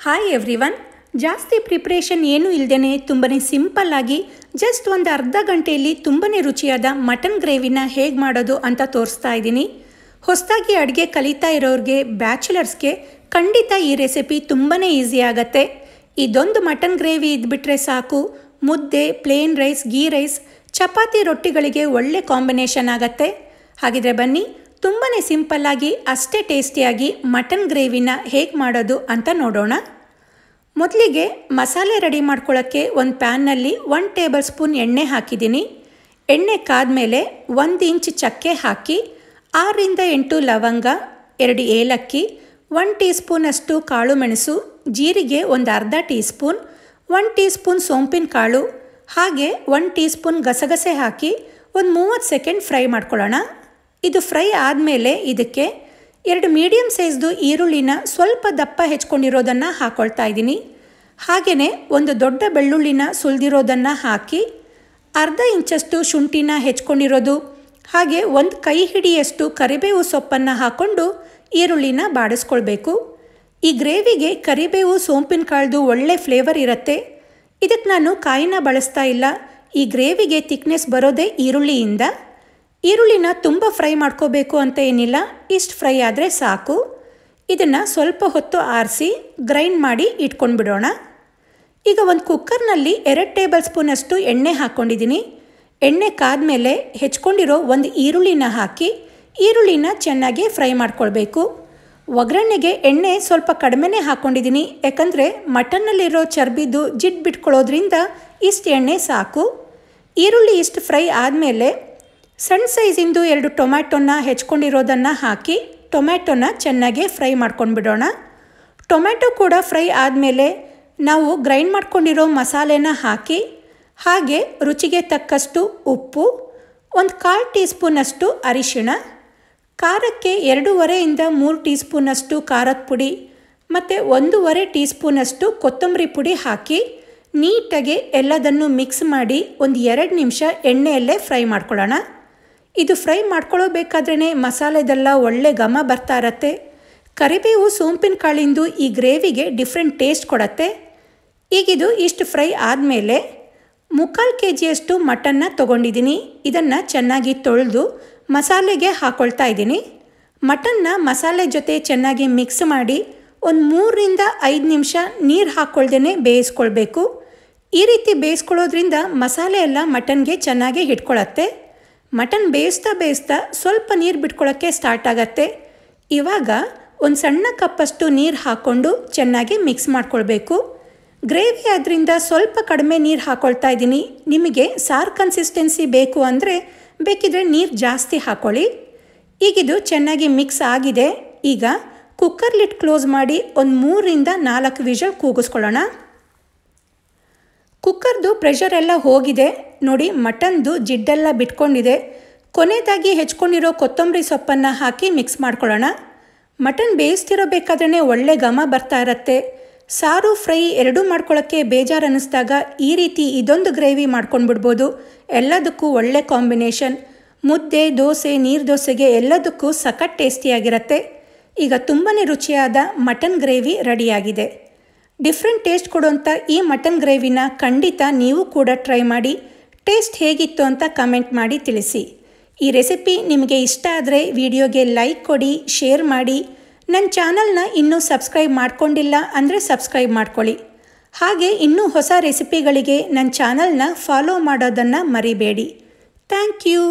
Hi everyone. ಜಾಸ್ತಿ preparation ಏನೂ ಇಲ್ಲದೇ ತುಂಬನೇ ಸಿಂಪಲ್ ಆಗಿ ಜಸ್ಟ್ ಒಂದು ಅರ್ಧ ಗಂಟೆಯಲ್ಲಿ ತುಂಬನೇ ರುಚಿಯಾದ ಮಟನ್ ಗ್ರೇವಿನ ಹೇಗೆ ಮಾಡೋದು ಅಂತ ತೋರಿಸ್ತಾ ಇದ್ದೀನಿ. ಹೊಸದಾಗಿ ಅಡುಗೆ ಕಲಿತಾ ಇರೋರಿಗೆ, ಬ್ಯಾಚುಲರ್ಸ್ಗೆ ಖಂಡಿತ ಈ ರೆಸಿಪಿ ತುಂಬನೇ ಈಸಿ ಆಗುತ್ತೆ. ಇದೊಂದು ಮಟನ್ ಗ್ರೇವಿ ಇದ್ಬಿಟ್ರೆ ಸಾಕು, ಮುದ್ದೆ, ಪ್ಲೇನ್ ರೈಸ್, ಗೀ ರೈಸ್, ಚಪಾತಿ, ರೊಟ್ಟಿಗಳಿಗೆ ಒಳ್ಳೆ ಕಾಂಬಿನೇಷನ್ ಆಗುತ್ತೆ. ಹಾಗಿದ್ರೆ ಬನ್ನಿ, ತುಂಬನೇ ಸಿಂಪಲ್ಲಾಗಿ ಅಷ್ಟೇ ಟೇಸ್ಟಿಯಾಗಿ ಮಟನ್ ಗ್ರೇವಿನ ಹೇಗೆ ಮಾಡೋದು ಅಂತ ನೋಡೋಣ. ಮೊದಲಿಗೆ ಮಸಾಲೆ ರೆಡಿ ಮಾಡ್ಕೊಳ್ಳೋಕ್ಕೆ ಒಂದು ಪ್ಯಾನ್ನಲ್ಲಿ 1 ಟೇಬಲ್ ಸ್ಪೂನ್ ಎಣ್ಣೆ ಹಾಕಿದ್ದೀನಿ. ಎಣ್ಣೆ ಕಾದ್ಮೇಲೆ 1 ಇಂಚ್ ಚಕ್ಕೆ ಹಾಕಿ 6ರಿಂದ 8 ಲವಂಗ, 2 ಏಲಕ್ಕಿ, 1 ಟೀ ಸ್ಪೂನಷ್ಟು ಕಾಳು ಮೆಣಸು, ಜೀರಿಗೆ ಒಂದು ಅರ್ಧ ಟೀ ಸ್ಪೂನ್, 1 ಟೀ ಸ್ಪೂನ್ ಸೋಂಪಿನ ಕಾಳು, ಹಾಗೆ 1 ಟೀ ಸ್ಪೂನ್ ಗಸಗಸೆ ಹಾಕಿ ಒಂದು 30 ಸೆಕೆಂಡ್ ಫ್ರೈ ಮಾಡ್ಕೊಳ್ಳೋಣ. ಇದು ಫ್ರೈ ಆದಮೇಲೆ ಇದಕ್ಕೆ 2 ಮೀಡಿಯಮ್ ಸೈಜ್ದು ಈರುಳ್ಳಿನ ಸ್ವಲ್ಪ ದಪ್ಪ ಹೆಚ್ಕೊಂಡಿರೋದನ್ನು ಹಾಕ್ಕೊಳ್ತಾ ಇದ್ದೀನಿ. ಹಾಗೆಯೇ ಒಂದು ದೊಡ್ಡ ಬೆಳ್ಳುಳ್ಳಿನ ಸುಲಿದಿರೋದನ್ನು ಹಾಕಿ, ಅರ್ಧ ಇಂಚಷ್ಟು ಶುಂಠಿನ ಹೆಚ್ಕೊಂಡಿರೋದು, ಹಾಗೆ 1 ಕೈ ಹಿಡಿಯಷ್ಟು ಕರಿಬೇವು ಸೊಪ್ಪನ್ನು ಹಾಕ್ಕೊಂಡು ಈರುಳ್ಳಿನ ಬಾಡಿಸ್ಕೊಳ್ಬೇಕು. ಈ ಗ್ರೇವಿಗೆ ಕರಿಬೇವು, ಸೋಂಪಿನ ಕಾಳ್ದು ಒಳ್ಳೆ ಫ್ಲೇವರ್ ಇರುತ್ತೆ. ಇದಕ್ಕೆ ನಾನು ಕಾಯಿನ ಬಳಸ್ತಾ ಇಲ್ಲ. ಈ ಗ್ರೇವಿಗೆ ಥಿಕ್ನೆಸ್ ಬರೋದೇ ಈರುಳ್ಳಿಯಿಂದ. ಈರುಳ್ಳಿನ ತುಂಬ ಫ್ರೈ ಮಾಡ್ಕೋಬೇಕು ಅಂತ ಏನಿಲ್ಲ, ಇಷ್ಟು ಫ್ರೈ ಆದರೆ ಸಾಕು. ಇದನ್ನು ಸ್ವಲ್ಪ ಹೊತ್ತು ಆರಿಸಿ ಗ್ರೈಂಡ್ ಮಾಡಿ ಇಟ್ಕೊಂಡ್ಬಿಡೋಣ. ಈಗ ಒಂದು ಕುಕ್ಕರ್ನಲ್ಲಿ 2 ಟೇಬಲ್ ಸ್ಪೂನಷ್ಟು ಎಣ್ಣೆ ಹಾಕ್ಕೊಂಡಿದ್ದೀನಿ. ಎಣ್ಣೆ ಕಾದ್ಮೇಲೆ ಹೆಚ್ಕೊಂಡಿರೋ ಒಂದು ಈರುಳ್ಳಿನ ಹಾಕಿ ಈರುಳ್ಳಿನ ಚೆನ್ನಾಗಿ ಫ್ರೈ ಮಾಡ್ಕೊಳ್ಬೇಕು. ಒಗ್ಗರಣೆಗೆ ಎಣ್ಣೆ ಸ್ವಲ್ಪ ಕಡಿಮೆನೇ ಹಾಕ್ಕೊಂಡಿದ್ದೀನಿ, ಯಾಕಂದರೆ ಮಟನ್ನಲ್ಲಿರೋ ಚರ್ಬಿದು ಜಿಡ್ ಬಿಟ್ಕೊಳ್ಳೋದ್ರಿಂದ ಇಷ್ಟು ಎಣ್ಣೆ ಸಾಕು. ಈರುಳ್ಳಿ ಇಷ್ಟು ಫ್ರೈ ಆದಮೇಲೆ ಸಣ್ಣ ಸೈಜಿಂದು 2 ಟೊಮ್ಯಾಟೊನ ಹೆಚ್ಕೊಂಡಿರೋದನ್ನು ಹಾಕಿ ಟೊಮ್ಯಾಟೊನ ಚೆನ್ನಾಗಿ ಫ್ರೈ ಮಾಡ್ಕೊಂಡ್ಬಿಡೋಣ. ಟೊಮ್ಯಾಟೊ ಕೂಡ ಫ್ರೈ ಆದಮೇಲೆ ನಾವು ಗ್ರೈಂಡ್ ಮಾಡ್ಕೊಂಡಿರೋ ಮಸಾಲೆನ ಹಾಕಿ, ಹಾಗೆ ರುಚಿಗೆ ತಕ್ಕಷ್ಟು ಉಪ್ಪು, 1/4 ಟೀ ಸ್ಪೂನಷ್ಟು ಅರಿಶಿಣ, ಖಾರಕ್ಕೆ 2.5ರಿಂದ 3 ಟೀ ಸ್ಪೂನಷ್ಟು ಖಾರದ ಪುಡಿ ಮತ್ತು 1.5 ಟೀ ಸ್ಪೂನಷ್ಟು ಕೊತ್ತಂಬರಿ ಪುಡಿ ಹಾಕಿ ನೀಟಾಗಿ ಎಲ್ಲದನ್ನು ಮಿಕ್ಸ್ ಮಾಡಿ ಒಂದು 2 ನಿಮಿಷ ಎಣ್ಣೆಯಲ್ಲೇ ಫ್ರೈ ಮಾಡ್ಕೊಳ್ಳೋಣ. ಇದು ಫ್ರೈ ಮಾಡ್ಕೊಳ್ಳೋಬೇಕಾದ್ರೇ ಮಸಾಲೆದೆಲ್ಲ ಒಳ್ಳೆ ಘಮ ಬರ್ತಾ ಇರತ್ತೆ. ಕರಿಬೇವು, ಸೋಂಪಿನ ಕಾಳಿಂದು ಈ ಗ್ರೇವಿಗೆ ಡಿಫ್ರೆಂಟ್ ಟೇಸ್ಟ್ ಕೊಡುತ್ತೆ. ಈಗಿದು ಇಷ್ಟು ಫ್ರೈ ಆದಮೇಲೆ 3/4 kgಯಷ್ಟು ಮಟನ್ನ ತೊಗೊಂಡಿದ್ದೀನಿ. ಇದನ್ನು ಚೆನ್ನಾಗಿ ತೊಳೆದು ಮಸಾಲೆಗೆ ಹಾಕ್ಕೊಳ್ತಾ ಇದ್ದೀನಿ. ಮಟನ್ನ ಮಸಾಲೆ ಜೊತೆ ಚೆನ್ನಾಗಿ ಮಿಕ್ಸ್ ಮಾಡಿ ಒಂದು 3ರಿಂದ 5 ನಿಮಿಷ ನೀರು ಹಾಕ್ಕೊಳ್ದೇ ಬೇಯಿಸ್ಕೊಳ್ಬೇಕು. ಈ ರೀತಿ ಬೇಯಿಸ್ಕೊಳ್ಳೋದ್ರಿಂದ ಮಸಾಲೆ ಎಲ್ಲ ಮಟನ್ಗೆ ಚೆನ್ನಾಗಿ ಹಿಡ್ಕೊಳ್ಳುತ್ತೆ. ಮಟನ್ ಬೇಯಿಸ್ತಾ ಸ್ವಲ್ಪ ನೀರು ಬಿಟ್ಕೊಳ್ಳೋಕ್ಕೆ ಸ್ಟಾರ್ಟ್ ಆಗುತ್ತೆ. ಇವಾಗ ಒಂದು ಸಣ್ಣ ಕಪ್ಪಷ್ಟು ನೀರು ಹಾಕ್ಕೊಂಡು ಚೆನ್ನಾಗಿ ಮಿಕ್ಸ್ ಮಾಡ್ಕೊಳ್ಬೇಕು. ಗ್ರೇವಿ ಆದ್ದರಿಂದ ಸ್ವಲ್ಪ ಕಡಿಮೆ ನೀರು ಹಾಕ್ಕೊಳ್ತಾ ಇದ್ದೀನಿ. ನಿಮಗೆ ಸಾರು ಕನ್ಸಿಸ್ಟೆನ್ಸಿ ಬೇಕು ಅಂದರೆ ಬೇಕಿದ್ರೆ ನೀರು ಜಾಸ್ತಿ ಹಾಕ್ಕೊಳ್ಳಿ. ಈಗಿದು ಚೆನ್ನಾಗಿ ಮಿಕ್ಸ್ ಆಗಿದೆ. ಈಗ ಕುಕ್ಕರ್ ಲಿಡ್ ಕ್ಲೋಸ್ ಮಾಡಿ ಒಂದು 3ರಿಂದ 4 ವಿಷಲ್ ಕೂಗಿಸ್ಕೊಳ್ಳೋಣ. ಕುಕ್ಕರ್ದು ಪ್ರೆಷರ್ ಎಲ್ಲ ಹೋಗಿದೆ ನೋಡಿ, ಮಟನ್ದು ಜಿಡ್ಡೆಲ್ಲ ಬಿಟ್ಕೊಂಡಿದೆ. ಕೊನೆಯದಾಗಿ ಹೆಚ್ಕೊಂಡಿರೋ ಕೊತ್ತಂಬರಿ ಸೊಪ್ಪನ್ನು ಹಾಕಿ ಮಿಕ್ಸ್ ಮಾಡ್ಕೊಳ್ಳೋಣ. ಮಟನ್ ಬೇಯಿಸ್ತಿರೋಬೇಕಾದ್ರೇ ಒಳ್ಳೆ ಘಮ ಬರ್ತಾ ಇರತ್ತೆ. ಸಾರು, ಫ್ರೈ ಎರಡೂ ಮಾಡ್ಕೊಳ್ಳೋಕ್ಕೆ ಬೇಜಾರು ಅನ್ನಿಸ್ದಾಗ ಈ ರೀತಿ ಇದೊಂದು ಗ್ರೇವಿ ಮಾಡ್ಕೊಂಡ್ಬಿಡ್ಬೋದು. ಎಲ್ಲದಕ್ಕೂ ಒಳ್ಳೆ ಕಾಂಬಿನೇಷನ್. ಮುದ್ದೆ, ದೋಸೆ, ನೀರು ದೋಸೆಗೆ ಎಲ್ಲದಕ್ಕೂ ಸಖತ್ ಟೇಸ್ಟಿಯಾಗಿರುತ್ತೆ. ಈಗ ತುಂಬಾ ರುಚಿಯಾದ ಮಟನ್ ಗ್ರೇವಿ ರೆಡಿಯಾಗಿದೆ. ಡಿಫ್ರೆಂಟ್ ಟೇಸ್ಟ್ ಕೊಡುವಂಥ ಈ ಮಟನ್ ಗ್ರೇವಿನ ಖಂಡಿತ ನೀವು ಕೂಡ ಟ್ರೈ ಮಾಡಿ. ಟೇಸ್ಟ್ ಹೇಗಿತ್ತು ಅಂತ ಕಮೆಂಟ್ ಮಾಡಿ ತಿಳಿಸಿ. ಈ ರೆಸಿಪಿ ನಿಮಗೆ ಇಷ್ಟ ಆದರೆ ವಿಡಿಯೋಗೆ ಲೈಕ್ ಕೊಡಿ, ಶೇರ್ ಮಾಡಿ. ನನ್ನ ಚಾನಲ್ನ ಇನ್ನೂ ಸಬ್ಸ್ಕ್ರೈಬ್ ಮಾಡ್ಕೊಂಡಿಲ್ಲ ಅಂದರೆ ಸಬ್ಸ್ಕ್ರೈಬ್ ಮಾಡ್ಕೊಳ್ಳಿ. ಹಾಗೆ ಇನ್ನೂ ಹೊಸ ರೆಸಿಪಿಗಳಿಗೆ ನನ್ನ ಚಾನಲ್ನ ಫಾಲೋ ಮಾಡೋದನ್ನು ಮರಿಬೇಡಿ. Thank you.